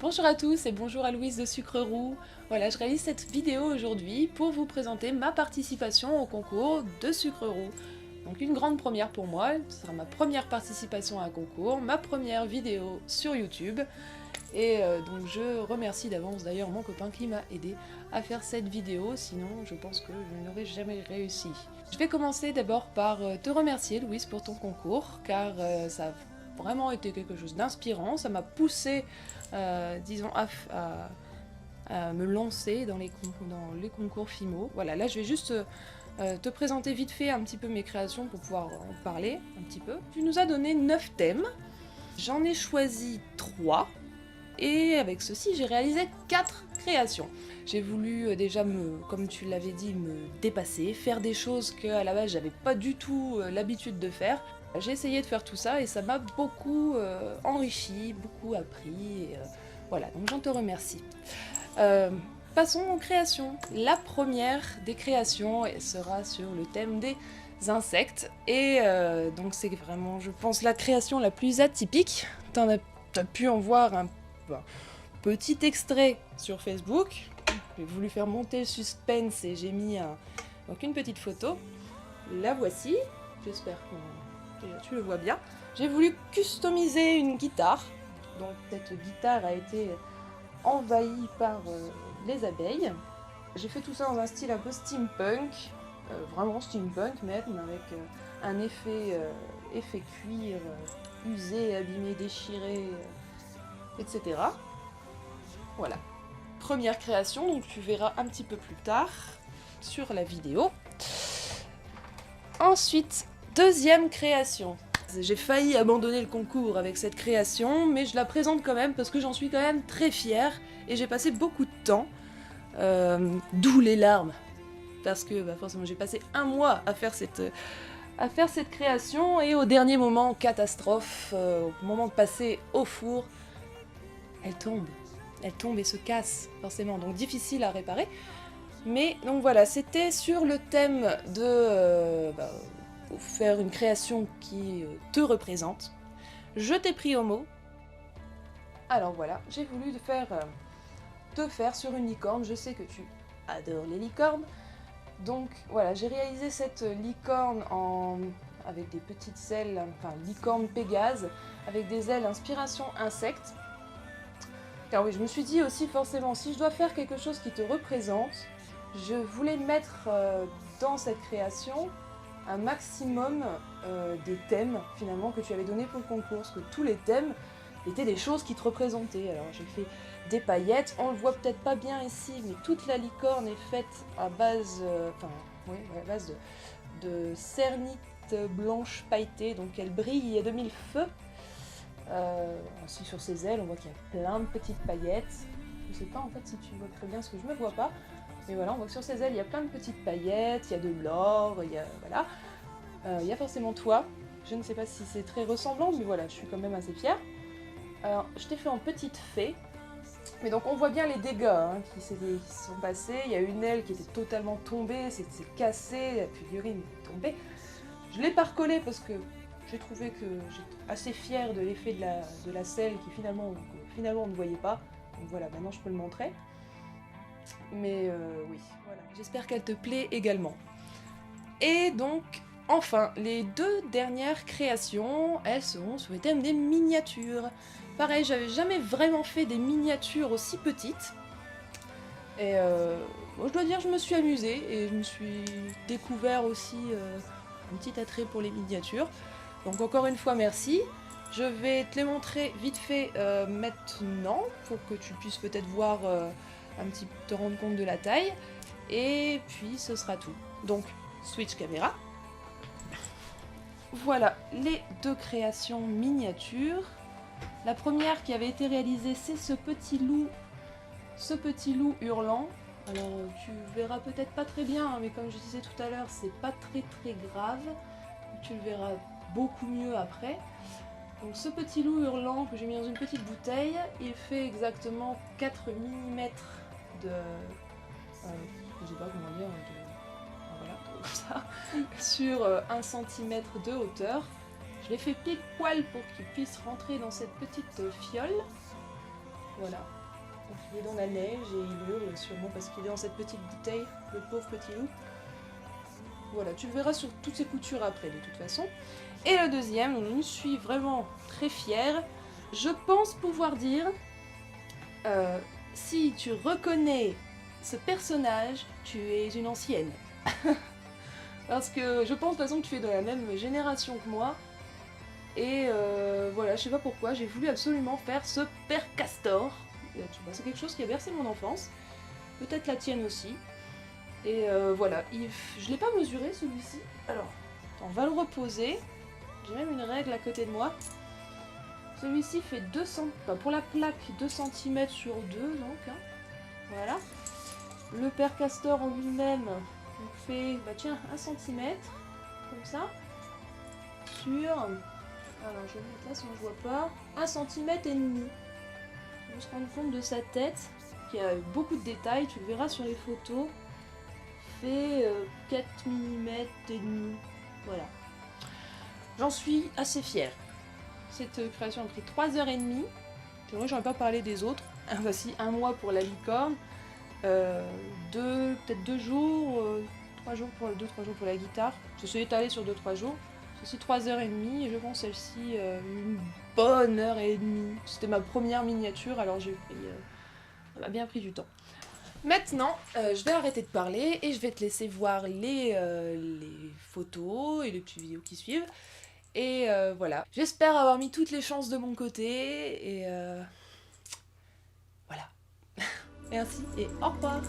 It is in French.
Bonjour à tous et bonjour à Louise de Sucreroux. Voilà, je réalise cette vidéo aujourd'hui pour vous présenter ma participation au concours de Sucreroux. Donc une grande première pour moi, ce sera ma première participation à un concours, ma première vidéo sur YouTube. Et donc je remercie d'avance d'ailleurs mon copain qui m'a aidé à faire cette vidéo, sinon je pense que je n'aurais jamais réussi. Je vais commencer d'abord par te remercier Louise pour ton concours, car ça a vraiment été quelque chose d'inspirant, ça m'a poussé, disons, à me lancer dans les concours FIMO. Voilà, là je vais juste te présenter vite fait un petit peu mes créations pour pouvoir en parler un petit peu. Tu nous as donné 9 thèmes, j'en ai choisi 3. Et avec ceci, j'ai réalisé 4 créations. J'ai voulu déjà, comme tu l'avais dit, me dépasser, faire des choses qu'à la base j'avais pas du tout l'habitude de faire. J'ai essayé de faire tout ça et ça m'a beaucoup enrichi, beaucoup appris. Et, voilà, donc j'en te remercie. Passons aux créations. La première des créations sera sur le thème des insectes. Et donc c'est vraiment, je pense, la création la plus atypique. T'as pu en voir un petit extrait sur Facebook. J'ai voulu faire monter le suspense et j'ai mis donc une petite photo. La voici. J'espère que tu le vois bien. J'ai voulu customiser une guitare. Donc cette guitare a été envahie par les abeilles. J'ai fait tout ça dans un style un peu steampunk. Vraiment steampunk même, avec un effet cuir usé, abîmé, déchiré, etc. Voilà. Première création, donc tu verras un petit peu plus tard sur la vidéo. Ensuite, deuxième création. J'ai failli abandonner le concours avec cette création, mais je la présente quand même parce que j'en suis quand même très fière et j'ai passé beaucoup de temps, d'où les larmes. Parce que forcément j'ai passé un mois à faire cette création et au dernier moment, catastrophe, au moment de passer au four, elle tombe et se casse forcément, donc difficile à réparer. Mais donc voilà, c'était sur le thème de faire une création qui te représente. Je t'ai pris au mot. Alors voilà, j'ai voulu te faire sur une licorne. Je sais que tu adores les licornes. Donc voilà, j'ai réalisé cette licorne avec des petites ailes, enfin licorne Pégase, avec des ailes inspiration insectes. Car oui, je me suis dit aussi forcément, si je dois faire quelque chose qui te représente, je voulais mettre dans cette création un maximum des thèmes finalement que tu avais donné pour le concours, parce que tous les thèmes étaient des choses qui te représentaient. Alors j'ai fait des paillettes, on le voit peut-être pas bien ici, mais toute la licorne est faite à base, à base de cernite blanche pailletée, donc elle brille de mille feux. Ainsi sur ses ailes, on voit qu'il y a plein de petites paillettes. Je sais pas en fait si tu vois très bien ce que je me vois pas. Mais voilà, on voit que sur ses ailes, il y a plein de petites paillettes, il y a de l'or, il y a, voilà. Il y a forcément toi. Je ne sais pas si c'est très ressemblant, mais voilà, je suis quand même assez fière. Alors, je t'ai fait en petite fée. Mais donc, on voit bien les dégâts qui se sont passés. Il y a une aile qui était totalement tombée, c'est cassé, la figurine est tombée. Je l'ai pas recollée parce que j'ai trouvé que j'étais assez fière de l'effet de la selle qui finalement on ne voyait pas. Donc voilà, maintenant je peux le montrer. Mais oui, voilà. J'espère qu'elle te plaît également. Et donc, enfin, les deux dernières créations, elles seront sur le thème des miniatures. Pareil, j'avais jamais vraiment fait des miniatures aussi petites. Et bon, je dois dire, je me suis amusée et je me suis découvert aussi un petit attrait pour les miniatures. Donc encore une fois, merci. Je vais te les montrer vite fait maintenant pour que tu puisses peut-être voir te rendre compte de la taille. Et puis ce sera tout. Donc, switch caméra. Voilà les deux créations miniatures. La première qui avait été réalisée, c'est ce petit loup hurlant. Alors tu verras peut-être pas très bien, mais comme je disais tout à l'heure, c'est pas très grave. Tu le verras beaucoup mieux après. Donc ce petit loup hurlant que j'ai mis dans une petite bouteille, il fait exactement 4 mm de... je sais pas comment dire, voilà, comme ça, sur 1 cm de hauteur. Je l'ai fait pile poil pour qu'il puisse rentrer dans cette petite fiole. Voilà. Donc il est dans la neige et il hurle sûrement parce qu'il est dans cette petite bouteille, le pauvre petit loup. Voilà, tu le verras sur toutes ses coutures après de toute façon. Et le deuxième, dont je suis vraiment très fière, je pense pouvoir dire, si tu reconnais ce personnage, tu es une ancienne. Parce que je pense de toute façon que tu es de la même génération que moi. Et voilà, je sais pas pourquoi, j'ai voulu absolument faire ce père Castor. C'est quelque chose qui a bercé mon enfance. Peut-être la tienne aussi. Et voilà, je l'ai pas mesuré celui-ci. Alors, on va le reposer. J'ai même une règle à côté de moi. Celui-ci fait 2 cm, enfin, pour la plaque 2 cm sur 2 donc. Hein. Voilà. Le père Castor en lui-même fait, bah tiens, 1 cm. Comme ça. Sur... Alors je vais mettre là sinon je vois pas. 1 cm et demi. On va se rendre compte de sa tête, qui a beaucoup de détails, tu le verras sur les photos. Fait 4 mm et demi. Voilà. J'en suis assez fière. Cette création a pris 3h30. C'est vrai, j'aurais pas parlé des autres. Voici 1 mois pour la licorne. Peut-être 2 jours, 3 jours pour 2-3 jours pour la guitare. Je suis étalée sur 2-3 jours. Ceci 3h30 et je pense celle-ci une bonne heure et demie. C'était ma première miniature, alors j'ai pris, elle m'a bien pris du temps. Maintenant, je vais arrêter de parler et je vais te laisser voir les photos et les petites vidéos qui suivent. Et voilà, j'espère avoir mis toutes les chances de mon côté et voilà. Merci et au revoir.